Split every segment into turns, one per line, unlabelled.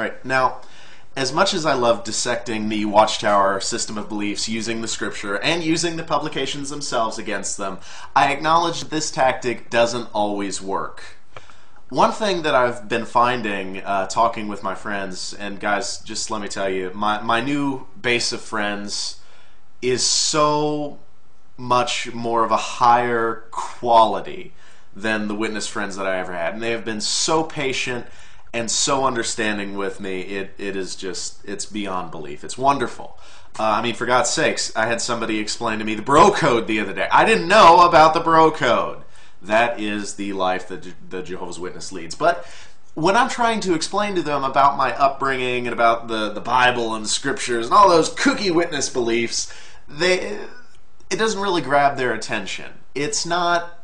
All right, now, as much as I love dissecting the WatchTower system of beliefs using the scripture and using the publications themselves against them, I acknowledge that this tactic doesn't always work. One thing that I've been finding talking with my friends, and guys, just let me tell you, my new base of friends is so much more of a higher quality than the witness friends that I ever had. And they have been so patient and so understanding with me. It is just, it's beyond belief. It's wonderful. I mean, for God's sakes, I had somebody explain to me the bro code the other day. I didn't know about the bro code. That is the life that the Jehovah's Witness leads. But when I'm trying to explain to them about my upbringing and about the Bible and the scriptures and all those kooky witness beliefs, it doesn't really grab their attention. It's not...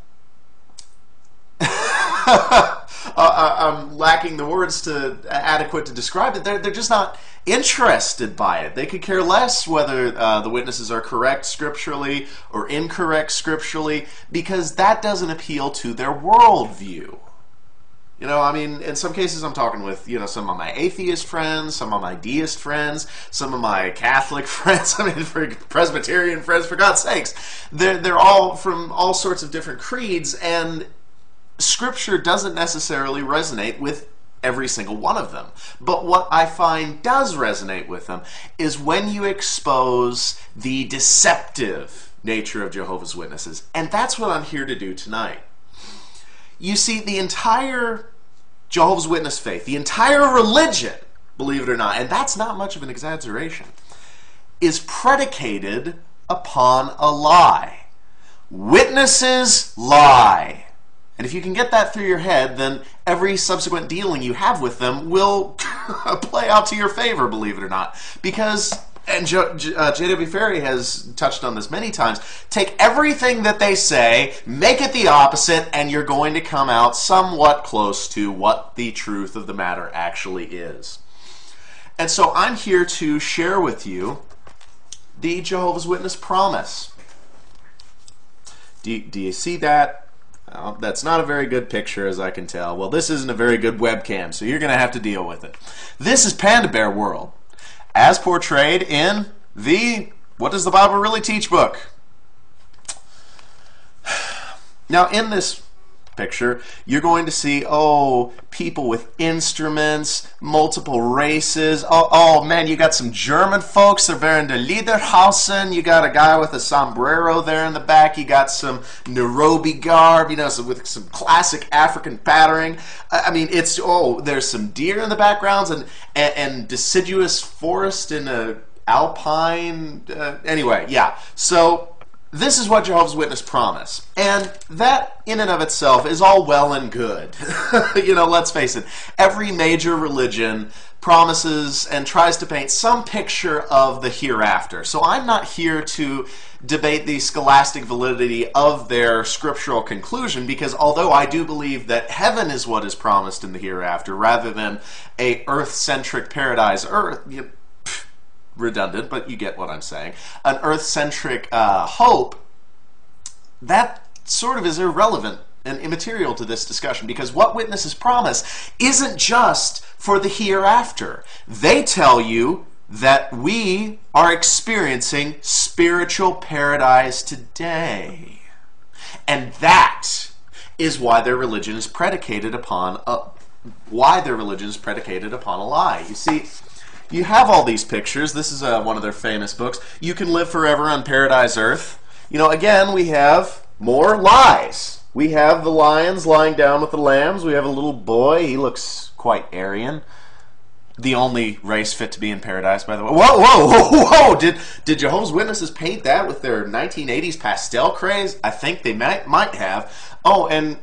I'm lacking the words adequate to describe it. They're just not interested by it. They could care less whether the witnesses are correct scripturally or incorrect scripturally, because that doesn't appeal to their worldview. You know, I mean, in some cases I'm talking with, you know, some of my atheist friends, some of my deist friends, some of my Catholic friends, I mean, for Presbyterian friends, for God's sakes. They're all from all sorts of different creeds, and Scripture doesn't necessarily resonate with every single one of them. But what I find does resonate with them is when you expose the deceptive nature of Jehovah's Witnesses. And that's what I'm here to do tonight. You see, the entire Jehovah's Witness faith, the entire religion, believe it or not, and that's not much of an exaggeration, is predicated upon a lie. Witnesses lie. And if you can get that through your head, then every subsequent dealing you have with them will play out to your favor, believe it or not. Because, and J.W. Ferry has touched on this many times, take everything that they say, make it the opposite, and you're going to come out somewhat close to what the truth of the matter actually is. And so I'm here to share with you the Jehovah's Witness promise. Do you see that? Well, that's not a very good picture, as I can tell. Well, this isn't a very good webcam, so you're going to have to deal with it. This is Panda Bear World, as portrayed in the What Does the Bible Really Teach book. Now, in this picture, you're going to see, oh, people with instruments, multiple races. Oh man, you got some German folks, they're wearing the Lederhosen. You got a guy with a sombrero there in the back. You got some Nairobi garb, you know, with some classic African patterning. I mean, it's, oh, there's some deer in the backgrounds and deciduous forest in a alpine. Anyway, yeah. So this is what Jehovah's Witness promise. And that in and of itself is all well and good. You know, let's face it, every major religion promises and tries to paint some picture of the hereafter. So I'm not here to debate the scholastic validity of their scriptural conclusion, because although I do believe that heaven is what is promised in the hereafter rather than a earth-centric paradise, redundant, but you get what I'm saying, an earth-centric hope, that sort of is irrelevant and immaterial to this discussion, because what witnesses promise isn't just for the hereafter. They tell you that we are experiencing spiritual paradise today. And that is why their religion is predicated upon a lie. You see, you have all these pictures. This is one of their famous books. You Can Live Forever on Paradise Earth. You know, again, we have more lies. We have the lions lying down with the lambs. We have a little boy. He looks quite Aryan. The only race fit to be in paradise, by the way. Whoa, whoa, whoa, whoa! Did Jehovah's Witnesses paint that with their 1980s pastel craze? I think they might have. Oh, and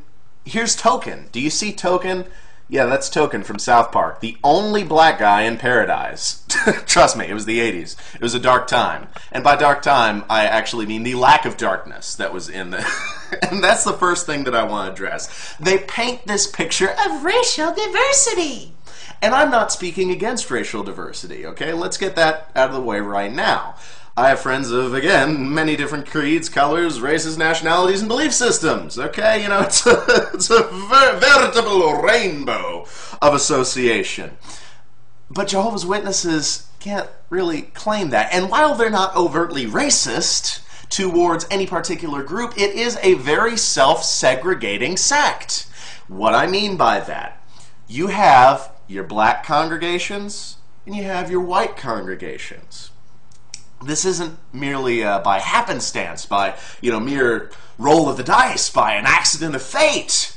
here's Token. Do you see Token? Yeah, that's Token from South Park. The only black guy in paradise. Trust me, it was the 80s. It was a dark time. And by dark time, I actually mean the lack of darkness that was in the... And that's the first thing that I want to address. They paint this picture of racial diversity. And I'm not speaking against racial diversity, okay? Let's get that out of the way right now. I have friends of, again, many different creeds, colors, races, nationalities, and belief systems, okay? You know, it's a veritable rainbow of association. But Jehovah's Witnesses can't really claim that. And while they're not overtly racist towards any particular group, it is a very self-segregating sect. What I mean by that, you have your black congregations and you have your white congregations. This isn't merely by happenstance, by mere roll of the dice, by an accident of fate.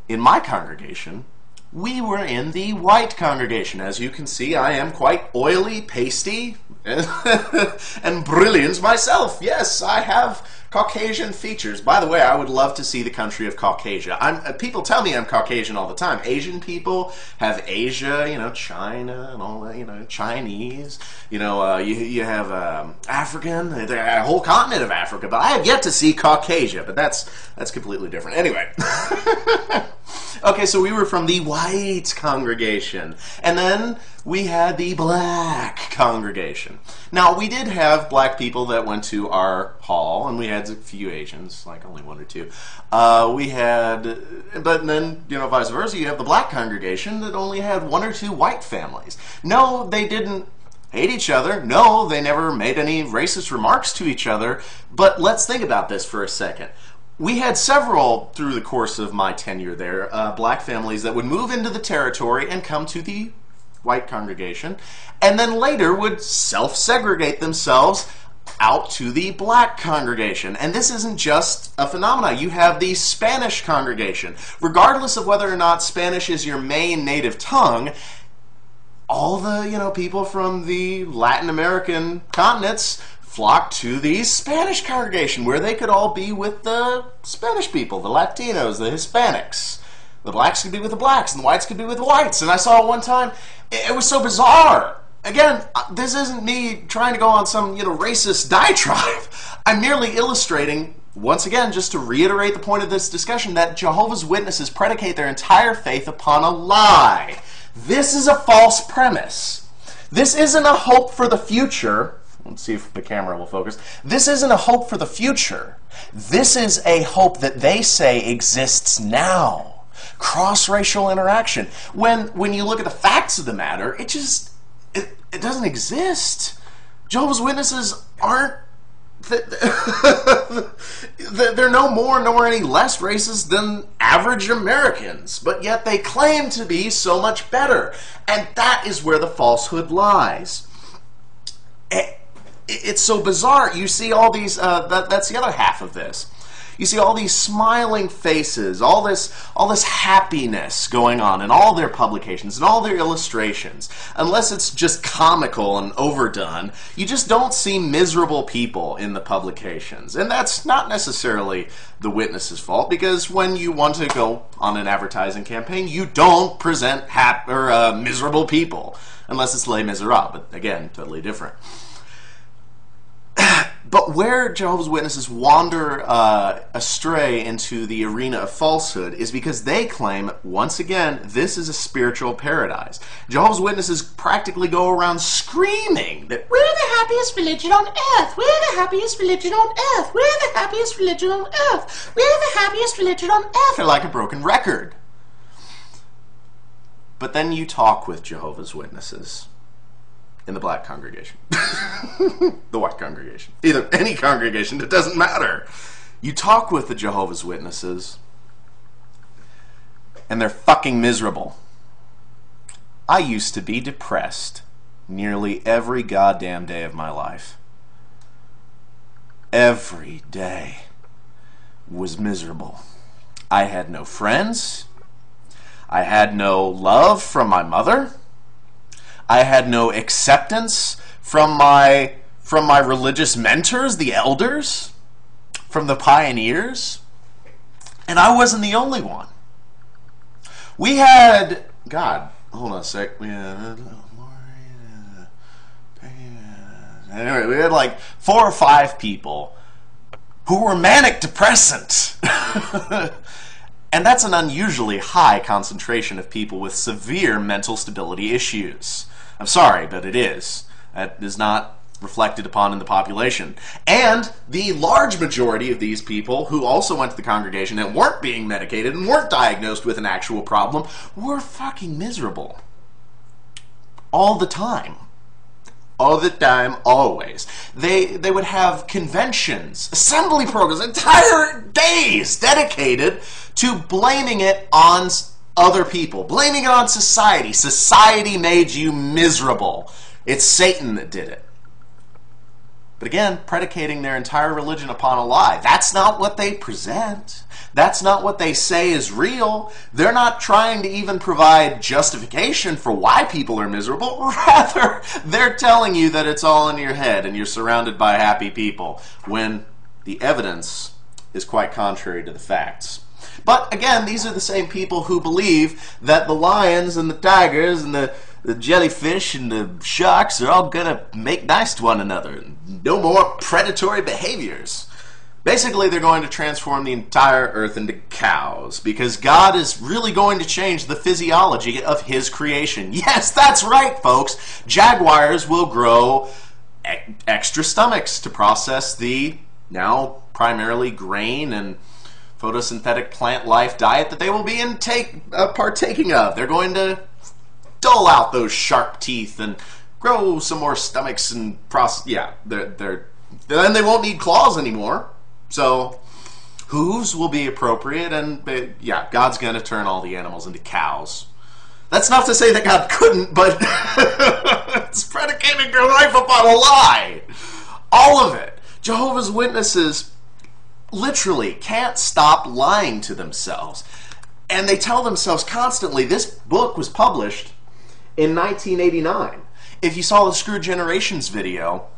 In my congregation, we were in the white congregation. As you can see, I am quite oily, pasty, and brilliant myself. Yes, I have Caucasian features. By the way, I would love to see the country of Caucasia. People tell me I'm Caucasian all the time. Asian people have Asia, China and all that, Chinese. You have African, a whole continent of Africa. But I have yet to see Caucasia. But that's completely different. Anyway. Okay, so we were from the white congregation. And then we had the black congregation. Now, we did have black people that went to our hall, and we had a few Asians, like only one or two. But then, vice versa, you have the black congregation that only had one or two white families. No, they didn't hate each other. No, they never made any racist remarks to each other. But let's think about this for a second. We had several, through the course of my tenure there, black families that would move into the territory and come to the white congregation, and then later would self-segregate themselves out to the black congregation. And this isn't just a phenomenon. You have the Spanish congregation. Regardless of whether or not Spanish is your main native tongue, all the, people from the Latin American continents flocked to the Spanish congregation, where they could all be with the Spanish people, the Latinos, the Hispanics. The blacks could be with the blacks, and the whites could be with the whites. And I saw it one time, it was so bizarre. Again, this isn't me trying to go on some, racist diatribe. I'm merely illustrating, once again, just to reiterate the point of this discussion, that Jehovah's Witnesses predicate their entire faith upon a lie. This is a false premise. This isn't a hope for the future. Let's see if the camera will focus. This isn't a hope for the future. This is a hope that they say exists now. Cross-racial interaction. When you look at the facts of the matter, it doesn't exist. Jehovah's Witnesses aren't, they're no more nor any less racist than average Americans, but yet they claim to be so much better. And that is where the falsehood lies. It's so bizarre. You see all these, that's the other half of this. You see all these smiling faces, all this happiness going on in all their publications and all their illustrations. Unless it's just comical and overdone, you just don't see miserable people in the publications. And that's not necessarily the Witnesses' fault, because when you want to go on an advertising campaign, you don't present miserable people, unless it's Les Miserables, but again, totally different. But where Jehovah's Witnesses wander astray into the arena of falsehood is because they claim, once again, this is a spiritual paradise. Jehovah's Witnesses practically go around screaming that we're the happiest religion on earth, we're the happiest religion on earth, we're the happiest religion on earth, we're the happiest religion on earth. They're like a broken record. But then you talk with Jehovah's Witnesses in the black congregation, the white congregation, either any congregation, it doesn't matter. You talk with the Jehovah's Witnesses, and they're fucking miserable. I used to be depressed nearly every goddamn day of my life. Every day was miserable. I had no friends. I had no love from my mother. I had no acceptance from my religious mentors, the elders, from the pioneers. And I wasn't the only one. We had, God, hold on a sec. Anyway, we had like 4 or 5 people who were manic depressant. And that's an unusually high concentration of people with severe mental stability issues. I'm sorry, but it is. That is not reflected upon in the population. And the large majority of these people who also went to the congregation and weren't being medicated and weren't diagnosed with an actual problem were fucking miserable. All the time. All the time, always. They would have conventions, assembly programs, entire days dedicated to blaming it on other people, blaming it on society. Society made you miserable. It's Satan that did it. But again, predicating their entire religion upon a lie. That's not what they present. That's not what they say is real. They're not trying to even provide justification for why people are miserable. Rather, they're telling you that it's all in your head and you're surrounded by happy people, when the evidence is quite contrary to the facts. But again, these are the same people who believe that the lions and the tigers and the jellyfish and the sharks are all gonna make nice to one another. No more predatory behaviors. Basically, they're going to transform the entire earth into cows, because God is really going to change the physiology of His creation. Yes, that's right, folks. Jaguars will grow extra stomachs to process the now primarily grain and photosynthetic plant life diet that they will be partaking of. They're going to dull out those sharp teeth and grow some more stomachs and then they won't need claws anymore. So hooves will be appropriate, and yeah, God's going to turn all the animals into cows. That's not to say that God couldn't, but it's predicating your life upon a lie. All of it. Jehovah's Witnesses literally can't stop lying to themselves. And they tell themselves constantly, this book was published in 1989. If you saw the Screw Generations video,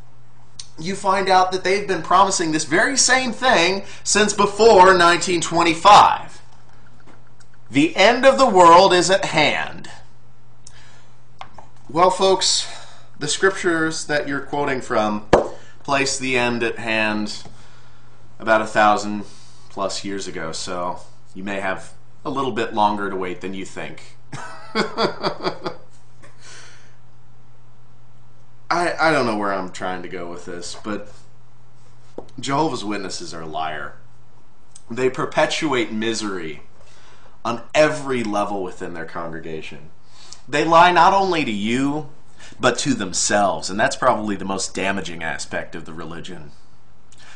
you find out that they've been promising this very same thing since before 1925. The end of the world is at hand. Well, folks, the scriptures that you're quoting from place the end at hand about 1,000+ years ago, so you may have a little bit longer to wait than you think. I don't know where I'm trying to go with this, but Jehovah's Witnesses are a liar. They perpetuate misery on every level within their congregation. They lie not only to you, but to themselves, and that's probably the most damaging aspect of the religion.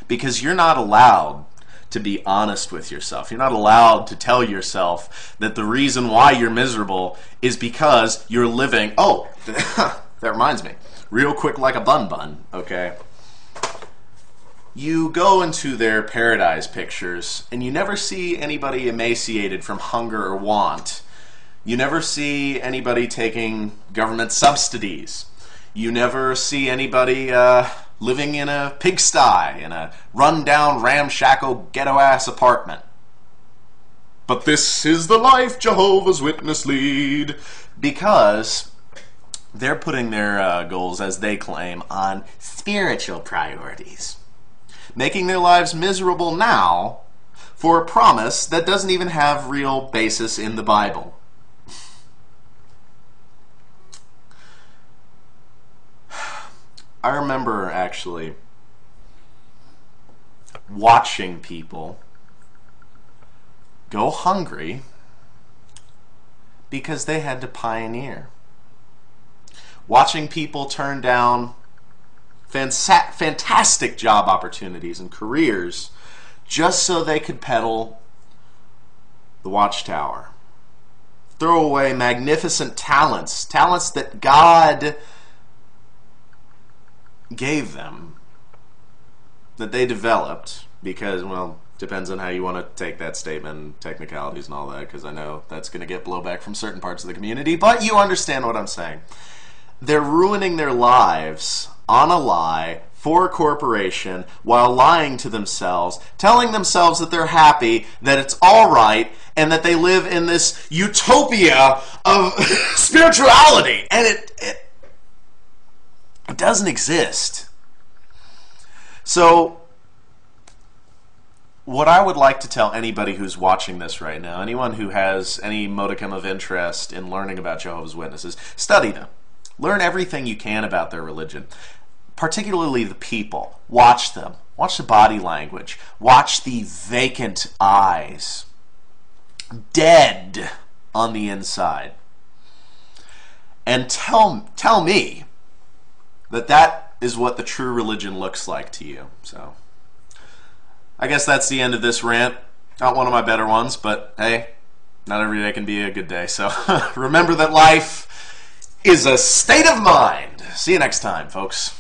Because you're not allowed to be honest with yourself. You're not allowed to tell yourself that the reason why you're miserable is because you're living... Oh, that reminds me. Real quick, like a bun, okay? You go into their paradise pictures, and you never see anybody emaciated from hunger or want. You never see anybody taking government subsidies. You never see anybody living in a pigsty, in a run-down, ramshackle, ghetto-ass apartment. But this is the life Jehovah's Witnesses lead. Because they're putting their goals, as they claim, on spiritual priorities. Making their lives miserable now for a promise that doesn't even have real basis in the Bible. I remember actually watching people go hungry because they had to pioneer. Watching people turn down fantastic job opportunities and careers just so they could peddle the WatchTower. Throw away magnificent talents that God gave them, that they developed, because, well, depends on how you want to take that statement, technicalities and all that, because I know that's going to get blowback from certain parts of the community, but you understand what I'm saying. They're ruining their lives on a lie for a corporation while lying to themselves, telling themselves that they're happy, that it's all right, and that they live in this utopia of spirituality. And it doesn't exist. So what I would like to tell anybody who's watching this right now, anyone who has any modicum of interest in learning about Jehovah's Witnesses, study them. Learn everything you can about their religion. particularly the people. Watch them. Watch the body language. Watch the vacant eyes. Dead on the inside. And tell me that that is what the true religion looks like to you. So, I guess that's the end of this rant. Not one of my better ones, but hey, not every day can be a good day. So, remember that life is a state of mind. See you next time, folks.